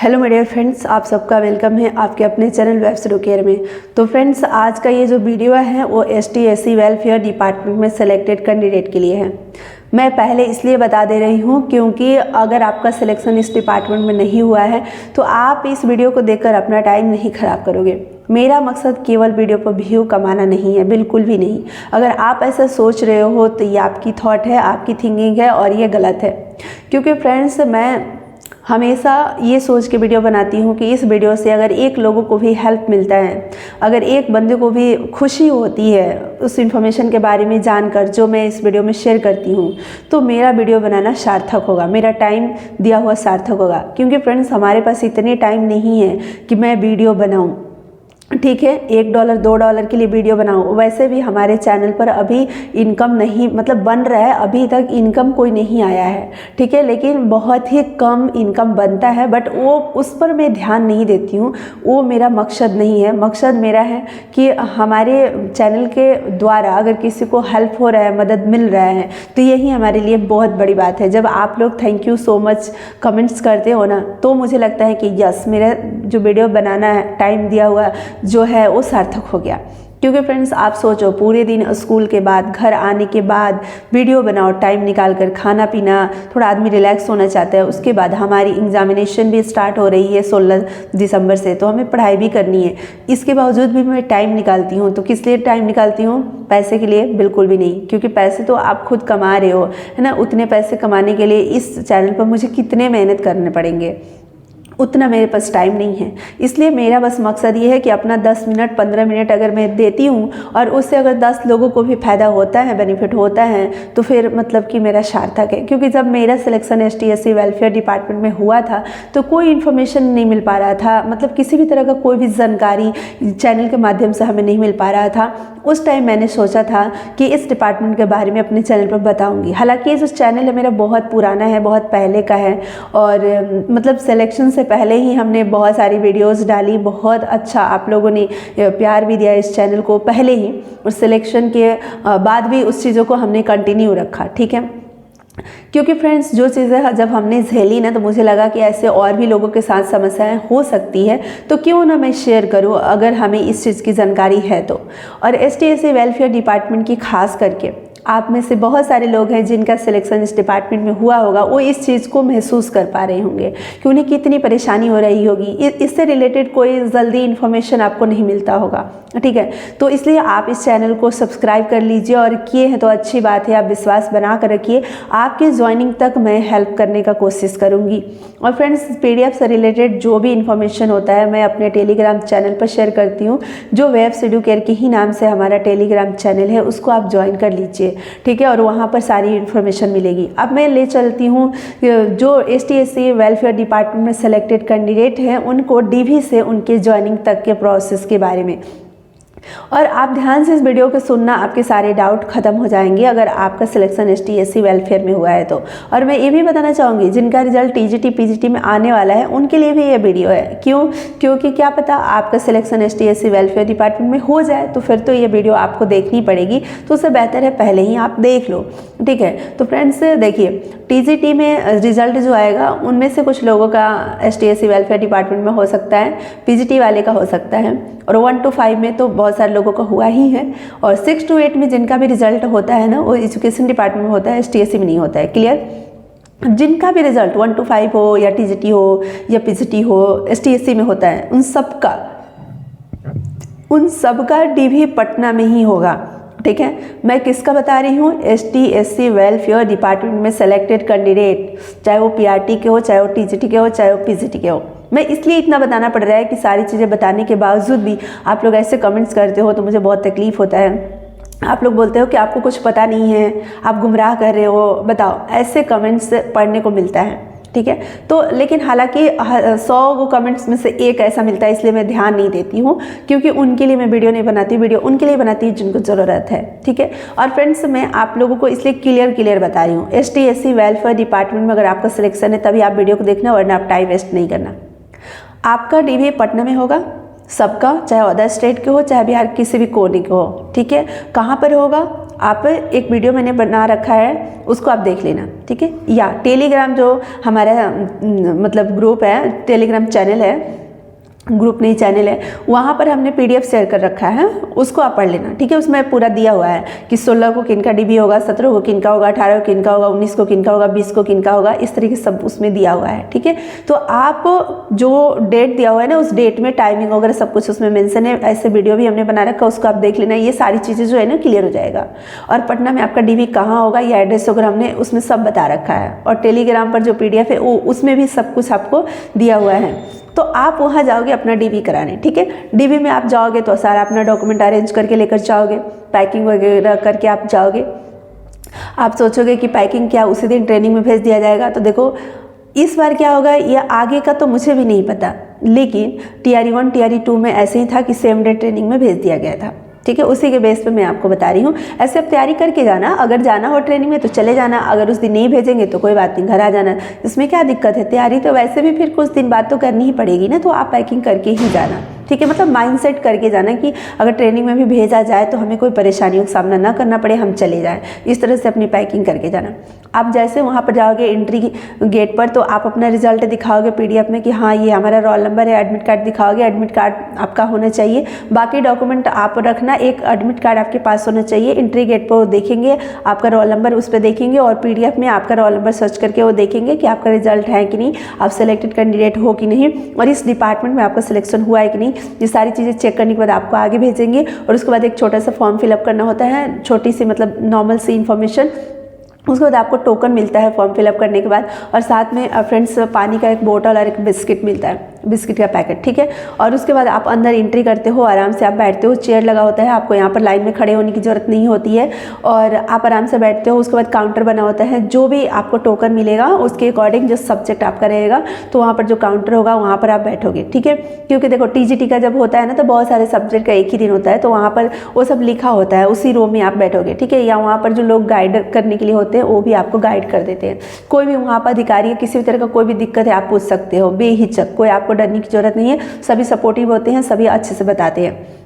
Hello my dear friends, आप सबका welcome है आपके अपने चैनल वेब स्टडी केयर में। तो फ्रेंड्स, आज का ये जो वीडियो है वो ST/SC वेलफेयर डिपार्टमेंट में सेलेक्टेड कैंडिडेट के लिए है। मैं पहले इसलिए बता दे रही हूँ क्योंकि अगर आपका सिलेक्शन इस डिपार्टमेंट में नहीं हुआ है तो आप इस वीडियो को देखकर अपना टाइम नहीं ख़राब करोगे। मेरा मकसद केवल वीडियो पर व्यू कमाना नहीं है, बिल्कुल भी नहीं। अगर आप ऐसा सोच रहे हो तो ये आपकी थॉट है, आपकी थिंकिंग है और ये गलत है। क्योंकि फ्रेंड्स, मैं हमेशा ये सोच के वीडियो बनाती हूँ कि इस वीडियो से अगर एक लोगों को भी हेल्प मिलता है, अगर एक बंदे को भी खुशी होती है उस इन्फॉर्मेशन के बारे में जानकर जो मैं इस वीडियो में शेयर करती हूँ, तो मेरा वीडियो बनाना सार्थक होगा, मेरा टाइम दिया हुआ सार्थक होगा। क्योंकि फ्रेंड्स, हमारे पास इतने टाइम नहीं है कि मैं वीडियो बनाऊँ, ठीक है, $1 $2 के लिए वीडियो बनाओ। वैसे भी हमारे चैनल पर अभी इनकम नहीं, मतलब बन रहा है, अभी तक इनकम कोई नहीं आया है, ठीक है, लेकिन बहुत ही कम इनकम बनता है। बट वो उस पर मैं ध्यान नहीं देती हूँ, वो मेरा मकसद नहीं है। मकसद मेरा है कि हमारे चैनल के द्वारा अगर किसी को हेल्प हो रहा है, मदद मिल रहा है, तो यही हमारे लिए बहुत बड़ी बात है। जब आप लोग thank you so much comments करते हो ना, तो मुझे लगता है कि यस, मेरा जो वीडियो बनाना है, टाइम दिया हुआ जो है वो सार्थक हो गया। क्योंकि फ्रेंड्स, आप सोचो, पूरे दिन स्कूल के बाद, घर आने के बाद वीडियो बनाओ, टाइम निकाल कर, खाना पीना, थोड़ा आदमी रिलैक्स होना चाहता है। उसके बाद हमारी एग्जामिनेशन भी स्टार्ट हो रही है 16 दिसंबर से, तो हमें पढ़ाई भी करनी है। इसके बावजूद भी मैं टाइम निकालती हूँ। तो किस लिए टाइम निकालती हूँ? पैसे के लिए? बिल्कुल भी नहीं। क्योंकि पैसे तो आप खुद कमा रहे हो, है ना। उतने पैसे कमाने के लिए इस चैनल पर मुझे कितने मेहनत करने पड़ेंगे, उतना मेरे पास टाइम नहीं है। इसलिए मेरा बस मकसद ये है कि अपना 10 मिनट 15 मिनट अगर मैं देती हूँ और उससे अगर 10 लोगों को भी फ़ायदा होता है, बेनिफिट होता है, तो फिर मतलब कि मेरा सार्थक है। क्योंकि जब मेरा सिलेक्शन ST/SC वेलफेयर डिपार्टमेंट में हुआ था तो कोई इन्फॉर्मेशन नहीं मिल पा रहा था, मतलब किसी भी तरह का कोई भी जानकारी चैनल के माध्यम से हमें नहीं मिल पा रहा था। उस टाइम मैंने सोचा था कि इस डिपार्टमेंट के बारे में अपने चैनल पर बताऊँगी। हालाँकि ये जो चैनल है मेरा बहुत पुराना है, बहुत पहले का है, और मतलब सिलेक्शन से पहले ही हमने बहुत सारी वीडियोस डाली। बहुत अच्छा आप लोगों ने प्यार भी दिया इस चैनल को पहले ही, और सिलेक्शन के बाद भी उस चीज़ों को हमने कंटिन्यू रखा, ठीक है। क्योंकि फ्रेंड्स, जो चीज़ें जब हमने झेली ना, तो मुझे लगा कि ऐसे और भी लोगों के साथ समस्याएं हो सकती है, तो क्यों ना मैं शेयर करूं अगर हमें इस चीज़ की जानकारी है तो। और ST/SC वेलफेयर डिपार्टमेंट की खास करके आप में से बहुत सारे लोग हैं जिनका सिलेक्शन इस डिपार्टमेंट में हुआ होगा, वो इस चीज़ को महसूस कर पा रहे होंगे कि उन्हें कितनी परेशानी हो रही होगी। इससे रिलेटेड कोई जल्दी इन्फॉर्मेशन आपको नहीं मिलता होगा, ठीक है। तो इसलिए आप इस चैनल को सब्सक्राइब कर लीजिए, और किए हैं तो अच्छी बात है, आप विश्वास बना कर रखिए। आपकी ज्वाइनिंग तक मैं हेल्प करने का कोशिश करूँगी। और फ्रेंड्स, PDF से रिलेटेड जो भी इन्फॉर्मेशन होता है मैं अपने टेलीग्राम चैनल पर शेयर करती हूँ, जो वेब स्टडी केयर के ही नाम से हमारा टेलीग्राम चैनल है, उसको आप ज्वाइन कर लीजिए, ठीक है, और वहाँ पर सारी इन्फॉर्मेशन मिलेगी। अब मैं ले चलती हूँ जो ST/SC वेलफेयर डिपार्टमेंट में सेलेक्टेड कैंडिडेट हैं उनको DV से उनके ज्वाइनिंग तक के प्रोसेस के बारे में। और आप ध्यान से इस वीडियो को सुनना, आपके सारे डाउट खत्म हो जाएंगे अगर आपका सिलेक्शन ST/SC वेलफेयर में हुआ है तो। और मैं ये भी बताना चाहूँगी, जिनका रिजल्ट TGT PGT में आने वाला है उनके लिए भी ये वीडियो है। क्यों? क्योंकि क्या पता आपका सिलेक्शन ST/SC वेलफेयर डिपार्टमेंट में हो जाए, तो फिर तो ये वीडियो आपको देखनी पड़ेगी। तो उससे बेहतर है पहले ही आप देख लो, ठीक है। तो फ्रेंड्स देखिए, TGT में रिजल्ट जो आएगा उनमें से कुछ लोगों का ST/SC वेलफेयर डिपार्टमेंट में हो सकता है, PGT वाले का हो सकता है, और 1 to 5 में तो बहुत सारे लोगों का हुआ ही है, और 6 to 8 में जिनका भी रिजल्ट होता है ना, वो एजुकेशन डिपार्टमेंट में होता है, ST/SC में नहीं होता है। क्लियर? जिनका भी रिजल्ट 1 to 5 हो या TGT हो या PGT हो, ST/SC में होता है, उन सबका DV पटना में ही होगा, ठीक है। मैं किसका बता रही हूँ? ST/SC वेलफेयर डिपार्टमेंट में सेलेक्टेड कैंडिडेट, चाहे वो PRT के हो, चाहे वो TGT के हो, चाहे वो PGT के हो। मैं इसलिए इतना बताना पड़ रहा है कि सारी चीज़ें बताने के बावजूद भी आप लोग ऐसे कमेंट्स करते हो तो मुझे बहुत तकलीफ़ होता है। आप लोग बोलते हो कि आपको कुछ पता नहीं है, आप गुमराह कर रहे हो। बताओ, ऐसे कमेंट्स पढ़ने को मिलता है, ठीक है। तो लेकिन हालांकि 100 कमेंट्स में से एक ऐसा मिलता है, इसलिए मैं ध्यान नहीं देती हूँ, क्योंकि उनके लिए मैं वीडियो नहीं बनाती। वीडियो उनके लिए बनाती हूँ जिनको ज़रूरत है, ठीक है। और फ्रेंड्स, मैं आप लोगों को इसलिए क्लियर बता रही हूँ, ST/SC वेलफेयर डिपार्टमेंट में अगर आपका सिलेक्शन है तभी आप वीडियो को देखना, वरना आप टाइम वेस्ट नहीं करना। आपका DV पटना में होगा सबका, चाहे अदर स्टेट के हो, चाहे बिहार किसी भी कोने के हो, ठीक है। कहाँ पर होगा? आप एक वीडियो मैंने बना रखा है, उसको आप देख लेना, ठीक है। या टेलीग्राम जो हमारा मतलब ग्रुप है, टेलीग्राम चैनल है, ग्रुप नहीं चैनल है, वहाँ पर हमने PDF शेयर कर रखा है, उसको आप पढ़ लेना, ठीक है। उसमें पूरा दिया हुआ है कि 16 को किनका DB होगा, 17 को किनका होगा, 18 को किनका होगा, 19 को किनका होगा, 20 को किनका होगा, इस तरीके से सब उसमें दिया हुआ है, ठीक है। तो आप जो डेट दिया हुआ है ना, उस डेट में टाइमिंग वगैरह सब कुछ उसमें मेंशन है। ऐसे वीडियो भी हमने बना रखा है, उसको आप देख लेना। ये सारी चीज़ें जो है ना क्लियर हो जाएगा। और पटना में आपका DB कहाँ होगा, ये एड्रेस वगैरह हमने उसमें सब बता रखा है। और टेलीग्राम पर जो PDF है वो उसमें भी सब कुछ आपको दिया हुआ है। तो आप वहाँ जाओगे अपना DB कराने, ठीक है। DB में आप जाओगे तो सारा अपना डॉक्यूमेंट अरेंज करके लेकर जाओगे, पैकिंग वगैरह करके आप जाओगे। आप सोचोगे कि पैकिंग क्या उसी दिन ट्रेनिंग में भेज दिया जाएगा, तो देखो इस बार क्या होगा ये आगे का तो मुझे भी नहीं पता, लेकिन TRE 1 TRE 2 में ऐसे ही था कि सेम डे ट्रेनिंग में भेज दिया गया था, ठीक है। उसी के बेस पे मैं आपको बता रही हूँ। ऐसे आप तैयारी करके जाना, अगर जाना हो ट्रेनिंग में तो चले जाना, अगर उस दिन नहीं भेजेंगे तो कोई बात नहीं, घर आ जाना। इसमें क्या दिक्कत है, तैयारी तो वैसे भी फिर कुछ दिन बाद तो करनी ही पड़ेगी ना, तो आप पैकिंग करके ही जाना, ठीक है। मतलब माइंडसेट करके जाना कि अगर ट्रेनिंग में भी भेजा जाए तो हमें कोई परेशानियों का सामना ना करना पड़े, हम चले जाएं, इस तरह से अपनी पैकिंग करके जाना। आप जैसे वहाँ पर जाओगे एंट्री गेट पर, तो आप अपना रिजल्ट दिखाओगे PDF में कि हाँ ये हमारा रोल नंबर है, एडमिट कार्ड दिखाओगे, एडमिट कार्ड आपका होना चाहिए, बाकी डॉक्यूमेंट आप रखना, एक एडमिट कार्ड आपके पास होना चाहिए। एंट्री गेट पर वो देखेंगे आपका रोल नंबर, उस पर देखेंगे, और PDF में आपका रोल नंबर सर्च करके वो देखेंगे कि आपका रिजल्ट है कि नहीं, आप सिलेक्टेड कैंडिडेट हो कि नहीं, और इस डिपार्टमेंट में आपका सिलेक्शन हुआ है कि नहीं। ये सारी चीज़ें चेक करने के बाद आपको आगे भेजेंगे। और उसके बाद एक छोटा सा फॉर्म फिलअप करना होता है, छोटी सी मतलब नॉर्मल सी इन्फॉर्मेशन। उसके बाद आपको टोकन मिलता है फॉर्म फिलअप करने के बाद, और साथ में फ्रेंड्स पानी का एक बोतल और एक बिस्किट मिलता है, बिस्किट का पैकेट, ठीक है। और उसके बाद आप अंदर एंट्री करते हो, आराम से आप बैठते हो, चेयर लगा होता है, आपको यहाँ पर लाइन में खड़े होने की ज़रूरत नहीं होती है, और आप आराम से बैठते हो। उसके बाद काउंटर बना होता है, जो भी आपको टोकन मिलेगा उसके अकॉर्डिंग जो सब्जेक्ट आपका रहेगा, तो वहाँ पर जो काउंटर होगा वहाँ पर आप बैठोगे, ठीक है। क्योंकि देखो TGT का जब होता है ना, तो बहुत सारे सब्जेक्ट का एक ही दिन होता है, तो वहाँ पर वो सब लिखा होता है, उसी रो में आप बैठोगे, ठीक है। या वहाँ पर जो लोग गाइड करने के लिए होते हैं वो भी आपको गाइड कर देते हैं। कोई भी वहाँ पर अधिकारी है, किसी भी तरह का कोई भी दिक्कत है आप पूछ सकते हो बेहिचक, कोई आपको डरने की जरूरत नहीं है, सभी सपोर्टिव होते हैं, सभी अच्छे से बताते हैं।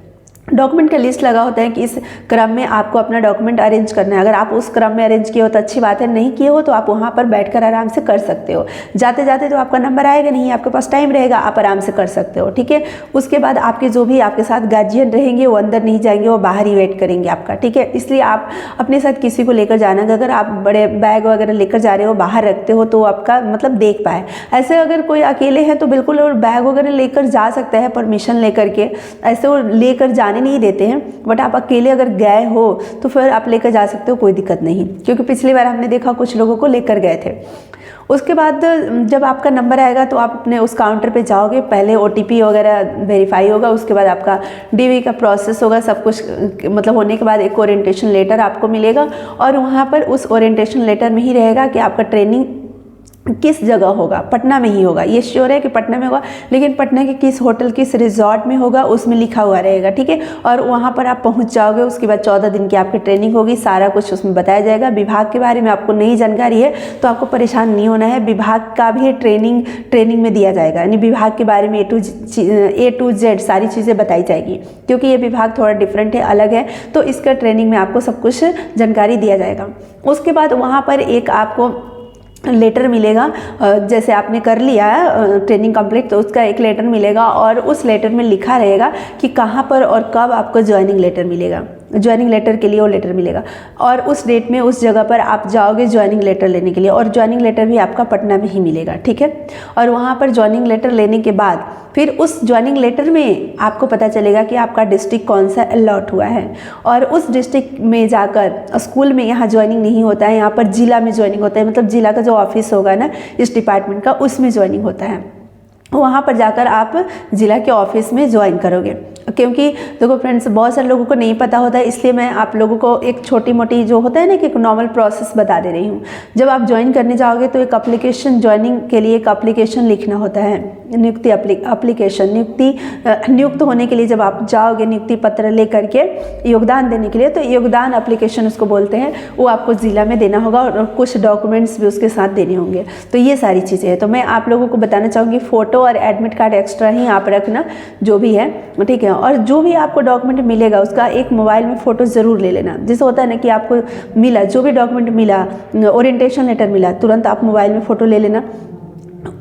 डॉक्यूमेंट का लिस्ट लगा होता है कि इस क्रम में आपको अपना डॉक्यूमेंट अरेंज करना है। अगर आप उस क्रम में अरेंज किए हो तो अच्छी बात है, नहीं किए हो तो आप वहाँ पर बैठकर आराम से कर सकते हो। जाते जाते तो आपका नंबर आएगा नहीं, आपके पास टाइम रहेगा, आप आराम से कर सकते हो, ठीक है। उसके बाद आपके जो भी आपके साथ गार्जियन रहेंगे वो अंदर नहीं जाएंगे, वो बाहर ही वेट करेंगे आपका, ठीक है। इसलिए आप अपने साथ किसी को लेकर जाना, अगर आप बड़े बैग वगैरह लेकर जा रहे हो, बाहर रखते हो, तो आपका मतलब देख पाए। ऐसे अगर कोई अकेले हैं तो बिल्कुल बैग वगैरह लेकर जा सकता है परमिशन लेकर के, ऐसे वो लेकर जाने नहीं देते हैं। बट आप अकेले अगर गए हो तो फिर आप लेकर जा सकते हो, कोई दिक्कत नहीं, क्योंकि पिछली बार हमने देखा कुछ लोगों को लेकर गए थे। उसके बाद जब आपका नंबर आएगा तो आप अपने उस काउंटर पे जाओगे, पहले OTP वगैरह वेरीफाई होगा, उसके बाद आपका DB का प्रोसेस होगा, सब कुछ मतलब होने के बाद एक ओरिएंटेशन लेटर आपको मिलेगा, और वहाँ पर उस ओरिएंटेशन लेटर में ही रहेगा कि आपका ट्रेनिंग किस जगह होगा। पटना में ही होगा, ये श्योर है कि पटना में होगा, लेकिन पटना के किस होटल किस रिजॉर्ट में होगा उसमें लिखा हुआ रहेगा, ठीक है। और वहाँ पर आप पहुँच जाओगे, उसके बाद 14 दिन की आपकी ट्रेनिंग होगी, सारा कुछ उसमें बताया जाएगा। विभाग के बारे में आपको नई जानकारी है तो आपको परेशान नहीं होना है, विभाग का भी ट्रेनिंग में दिया जाएगा, यानी विभाग के बारे में A to Z सारी चीज़ें बताई जाएगी, क्योंकि ये विभाग थोड़ा डिफरेंट है, अलग है, तो इसका ट्रेनिंग में आपको सब कुछ जानकारी दिया जाएगा। उसके बाद वहाँ पर एक आपको लेटर मिलेगा, जैसे आपने कर लिया ट्रेनिंग कंप्लीट तो उसका एक लेटर मिलेगा, और उस लेटर में लिखा रहेगा कि कहाँ पर और कब आपको ज्वाइनिंग लेटर मिलेगा। ज्वाइनिंग लेटर के लिए वो लेटर मिलेगा, और उस डेट में उस जगह पर आप जाओगे ज्वाइनिंग लेटर लेने के लिए, और ज्वाइनिंग लेटर भी आपका पटना में ही मिलेगा, ठीक है। और वहाँ पर ज्वाइनिंग लेटर लेने के बाद फिर उस ज्वाइनिंग लेटर में आपको पता चलेगा कि आपका डिस्ट्रिक्ट कौन सा अलॉट हुआ है, और उस डिस्ट्रिक्ट में जाकर स्कूल में यहाँ ज्वाइनिंग नहीं होता है, यहाँ पर जिला में ज्वाइनिंग होता है, मतलब जिला का जो ऑफिस होगा ना इस डिपार्टमेंट का, उसमें ज्वाइनिंग होता है। वहाँ पर जाकर आप जिला के ऑफिस में ज्वाइन करोगे। क्योंकि देखो फ्रेंड्स, बहुत सारे लोगों को नहीं पता होता है, इसलिए मैं आप लोगों को एक छोटी मोटी जो होता है ना कि एक नॉर्मल प्रोसेस बता दे रही हूँ। जब आप ज्वाइन करने जाओगे तो एक एप्लीकेशन, ज्वाइनिंग के लिए एक एप्लीकेशन लिखना होता है, नियुक्ति एप्लीकेशन, नियुक्त होने के लिए जब आप जाओगे नियुक्ति पत्र लेकर के योगदान देने के लिए, तो योगदान एप्लीकेशन उसको बोलते हैं, वो आपको ज़िला में देना होगा और कुछ डॉक्यूमेंट्स भी उसके साथ देने होंगे। तो ये सारी चीज़ें हैं। तो मैं आप लोगों को बताना चाहूँगी फ़ोटो और एडमिट कार्ड एक्स्ट्रा ही आप रखना जो भी है, ठीक है। और जो भी आपको डॉक्यूमेंट मिलेगा उसका एक मोबाइल में फ़ोटो ज़रूर ले लेना। जैसे होता है ना कि आपको मिला, जो भी डॉक्यूमेंट मिला, ओरिएंटेशन लेटर मिला, तुरंत आप मोबाइल में फ़ोटो ले लेना।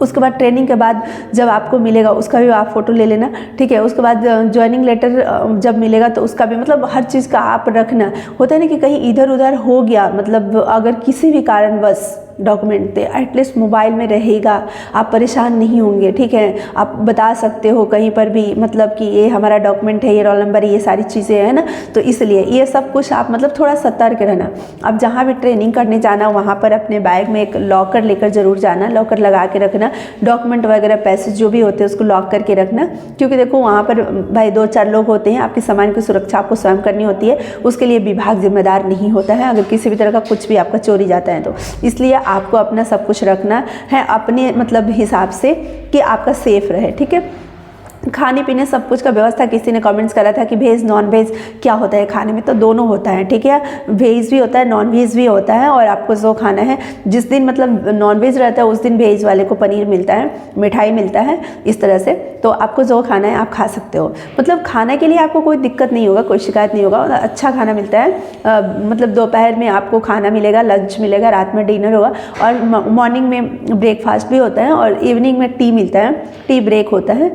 उसके बाद ट्रेनिंग के बाद जब आपको मिलेगा उसका भी आप फ़ोटो ले लेना, ठीक है। उसके बाद ज्वाइनिंग लेटर जब मिलेगा तो उसका भी, मतलब हर चीज़ का आप रखना। होता है ना कि कहीं इधर उधर हो गया, मतलब अगर किसी भी कारणवश डॉक्यूमेंट थे, एटलीस्ट मोबाइल में रहेगा, आप परेशान नहीं होंगे, ठीक है। आप बता सकते हो कहीं पर भी, मतलब कि ये हमारा डॉक्यूमेंट है, ये रोल नंबर, ये सारी चीज़ें हैं ना। तो इसलिए ये सब कुछ आप मतलब थोड़ा सतर्क रहना। अब जहाँ भी ट्रेनिंग करने जाना वहाँ पर अपने बैग में एक लॉकर लेकर ज़रूर जाना, लॉकर लगा के रखना, डॉक्यूमेंट वगैरह पैसे जो भी होते हैं उसको लॉक करके रखना। क्योंकि देखो वहाँ पर भाई 2-4 लोग होते हैं, आपके सामान की सुरक्षा आपको स्वयं करनी होती है, उसके लिए विभाग जिम्मेदार नहीं होता है अगर किसी भी तरह का कुछ भी आपका चोरी जाता है तो। इसलिए आपको अपना सब कुछ रखना है अपने मतलब हिसाब से कि आपका सेफ रहे, ठीक है। खाने पीने सब कुछ का व्यवस्था, किसी ने कमेंट्स करा था कि वेज नॉन वेज क्या होता है खाने में, तो दोनों होता है, ठीक है। वेज भी होता है, नॉन वेज भी होता है। और आपको जो खाना है, जिस दिन मतलब नॉन वेज रहता है उस दिन वेज वाले को पनीर मिलता है, मिठाई मिलता है, इस तरह से। तो आपको जो खाना है आप खा सकते हो, मतलब खाने के लिए आपको कोई दिक्कत नहीं होगा, कोई शिकायत नहीं होगा, अच्छा खाना मिलता है। मतलब दोपहर में आपको खाना मिलेगा, लंच मिलेगा, रात में डिनर होगा, और मॉर्निंग में ब्रेकफास्ट भी होता है, और इवनिंग में टी मिलता है, टी ब्रेक होता है।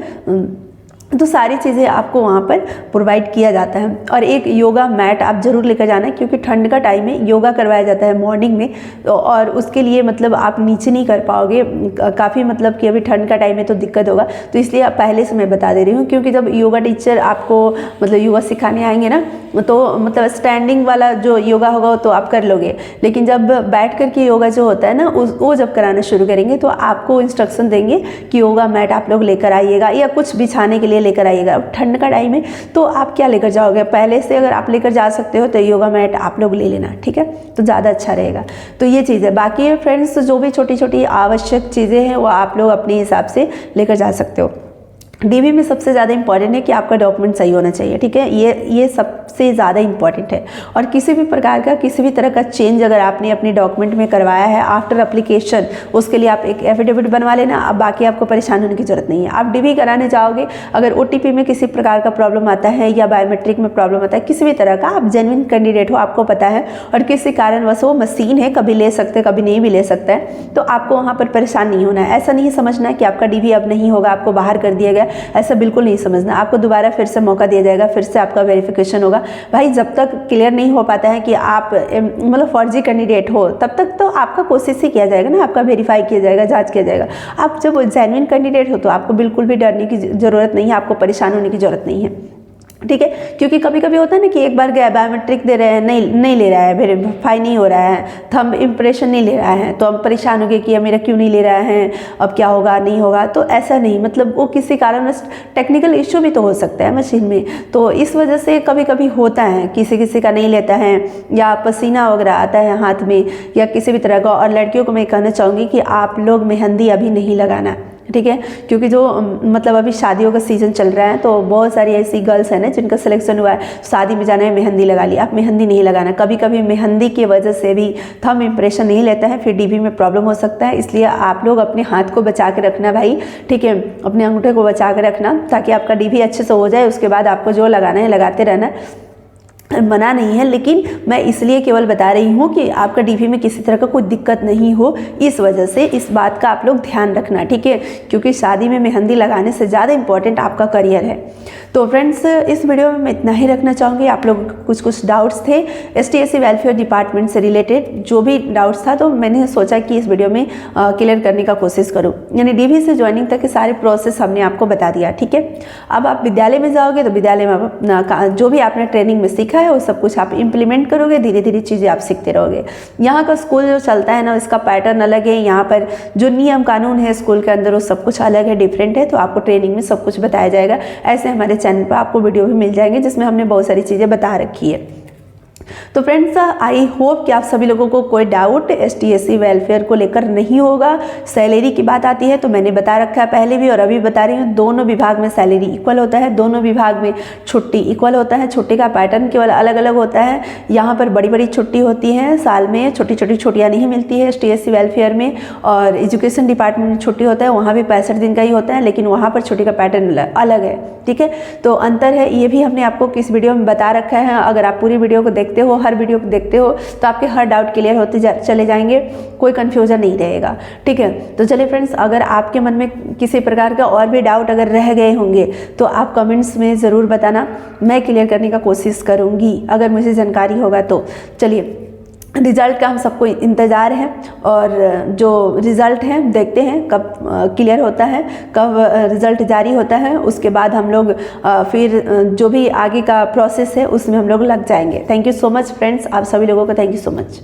तो सारी चीज़ें आपको वहाँ पर प्रोवाइड किया जाता है। और एक योगा मैट आप ज़रूर लेकर जाना, क्योंकि ठंड का टाइम में योगा करवाया जाता है मॉर्निंग में, तो और उसके लिए मतलब आप नीचे नहीं कर पाओगे काफ़ी, मतलब कि अभी ठंड का टाइम है तो दिक्कत होगा। तो इसलिए आप पहले से मैं बता दे रही हूँ, क्योंकि जब योगा टीचर आपको मतलब योगा सिखाने आएंगे ना, तो मतलब स्टैंडिंग वाला जो योगा होगा तो आप कर लोगे, लेकिन जब बैठ कर के योगा जो होता है ना, वो जब कराना शुरू करेंगे तो आपको इंस्ट्रक्शन देंगे कि योगा मैट आप लोग लेकर आइएगा, या कुछ बिछाने के लिए लेकर आइएगा। अब ठंड का टाइम है तो आप क्या लेकर जाओगे, पहले से अगर आप लेकर जा सकते हो तो योगा मैट आप लोग ले लेना, ठीक है, तो ज़्यादा अच्छा रहेगा। तो ये चीज़ है। बाकी फ्रेंड्स जो भी छोटी छोटी आवश्यक चीज़ें हैं वो आप लोग अपने हिसाब से लेकर जा सकते हो। डीवी में सबसे ज़्यादा इंपॉर्टेंट है कि आपका डॉक्यूमेंट सही होना चाहिए, ठीक है, ये सबसे ज़्यादा इंपॉर्टेंट है। और किसी भी प्रकार का किसी भी तरह का चेंज अगर आपने अपने डॉक्यूमेंट में करवाया है आफ्टर एप्लीकेशन, उसके लिए आप एक एफिडेविट बनवा लेना। अब बाकी आपको परेशान होने की जरूरत नहीं है। आप डीवी कराने जाओगे, अगर OTP में किसी प्रकार का प्रॉब्लम आता है या बायोमेट्रिक में प्रॉब्लम आता है, किसी भी तरह का, आप जेन्युइन कैंडिडेट हो, आपको पता है, और किसी कारणवश वो मशीन है, कभी ले सकते हैं कभी नहीं भी ले सकता है, तो आपको वहाँ पर परेशान नहीं होना है। ऐसा नहीं समझना कि आपका डीवी अब नहीं होगा, आपको बाहर कर दिया गया, ऐसा बिल्कुल नहीं समझना। आपको दोबारा फिर से मौका दिया जाएगा, फिर से आपका वेरिफिकेशन होगा। भाई जब तक क्लियर नहीं हो पाता है कि आप मतलब फर्जी कैंडिडेट हो, तब तक तो आपका कोशिश ही किया जाएगा ना, आपका वेरीफाई किया जाएगा, जांच किया जाएगा। आप जब जेन्युइन कैंडिडेट हो तो आपको बिल्कुल भी डरने की ज़रूरत नहीं है, आपको परेशान होने की ज़रूरत नहीं है, ठीक है। क्योंकि कभी कभी होता है ना कि एक बार गया बायोमेट्रिक दे रहे हैं, नहीं ले रहा है, वेरीफाई नहीं हो रहा है, थंब इम्प्रेशन नहीं ले रहा है, तो हम परेशान हो गए कि मेरा क्यों नहीं ले रहा है, अब क्या होगा नहीं होगा। तो ऐसा नहीं, मतलब वो किसी कारण टेक्निकल इश्यू भी तो हो सकता है मशीन में, तो इस वजह से कभी कभी होता है, किसी का नहीं लेता है, या पसीना वगैरह आता है हाथ में, या किसी भी तरह का। और लड़कियों को मैं कहना चाहूँगी कि आप लोग मेहंदी अभी नहीं लगाना, ठीक है, क्योंकि जो मतलब अभी शादियों का सीज़न चल रहा है, तो बहुत सारी ऐसी गर्ल्स हैं ना जिनका सिलेक्शन हुआ है, शादी में जाना है, मेहंदी लगा ली। आप मेहंदी नहीं लगाना। कभी कभी मेहंदी की वजह से भी थंब इम्प्रेशन नहीं लेता है, फिर डीवी में प्रॉब्लम हो सकता है। इसलिए आप लोग अपने हाथ को बचा के रखना भाई, ठीक है, अपने अंगूठे को बचा के रखना, ताकि आपका डीवी अच्छे से हो जाए। उसके बाद आपको जो लगाना है लगाते रहना, मना नहीं है, लेकिन मैं इसलिए केवल बता रही हूँ कि आपका डीवी में किसी तरह का कोई दिक्कत नहीं हो, इस वजह से इस बात का आप लोग ध्यान रखना, ठीक है, क्योंकि शादी में मेहंदी लगाने से ज़्यादा इम्पॉर्टेंट आपका करियर है। तो फ्रेंड्स इस वीडियो में मैं इतना ही रखना चाहूँगी। आप लोग कुछ डाउट्स थे ST/SC वेलफेयर डिपार्टमेंट से रिलेटेड, जो भी डाउट्स था, तो मैंने सोचा कि इस वीडियो में क्लियर करने का कोशिश करूँ। यानी डीवी से ज्वाइनिंग तक के सारे प्रोसेस हमने आपको बता दिया, ठीक है। अब आप विद्यालय में जाओगे तो विद्यालय में आप अपना जो भी आपने ट्रेनिंग में सीखा है वो सब कुछ आप इम्प्लीमेंट करोगे, धीरे धीरे चीज़ें आप सीखते रहोगे। यहाँ का स्कूल जो चलता है ना, इसका पैटर्न अलग है, यहाँ पर जो नियम कानून है स्कूल के अंदर वो सब कुछ अलग है, डिफरेंट है। तो आपको ट्रेनिंग में सब कुछ बताया जाएगा। ऐसे हमारे चैनल पर आपको वीडियो भी मिल जाएंगे जिसमें हमने बहुत सारी चीज़ें बता रखी है। तो फ्रेंड्स, आई होप कि आप सभी लोगों को कोई डाउट ST/SC वेलफेयर को लेकर नहीं होगा। सैलरी की बात आती है तो मैंने बता रखा है पहले भी और अभी बता रही हूँ, दोनों विभाग में सैलरी इक्वल होता है, दोनों विभाग में छुट्टी इक्वल होता है। छुट्टी का पैटर्न केवल अलग अलग होता है। यहाँ पर बड़ी बड़ी छुट्टी होती है, साल में छोटी छोटी छुट्टियाँ नहीं मिलती है ST/SC वेलफेयर में। और एजुकेशन डिपार्टमेंट में छुट्टी होता है, वहाँ भी 65 दिन का ही होता है, लेकिन वहाँ पर छुट्टी का पैटर्न अलग है। ठीक है, तो अंतर है, ये भी हमने आपको किस वीडियो में बता रखा है। अगर आप पूरी वीडियो को देखते हो, हर वीडियो को देखते हो, तो आपके हर डाउट क्लियर होते चले जाएंगे, कोई कन्फ्यूजन नहीं रहेगा। ठीक है, तो चलिए फ्रेंड्स, अगर आपके मन में किसी प्रकार का और भी डाउट अगर रह गए होंगे तो आप कमेंट्स में ज़रूर बताना, मैं क्लियर करने का कोशिश करूँगी अगर मुझे जानकारी होगा तो। चलिए, रिज़ल्ट का हम सबको इंतज़ार है और जो रिज़ल्ट है देखते हैं कब क्लियर होता है, कब रिज़ल्ट जारी होता है। उसके बाद हम लोग फिर जो भी आगे का प्रोसेस है उसमें हम लोग लग जाएंगे। Thank you so much friends, आप सभी लोगों को थैंक यू सो मच।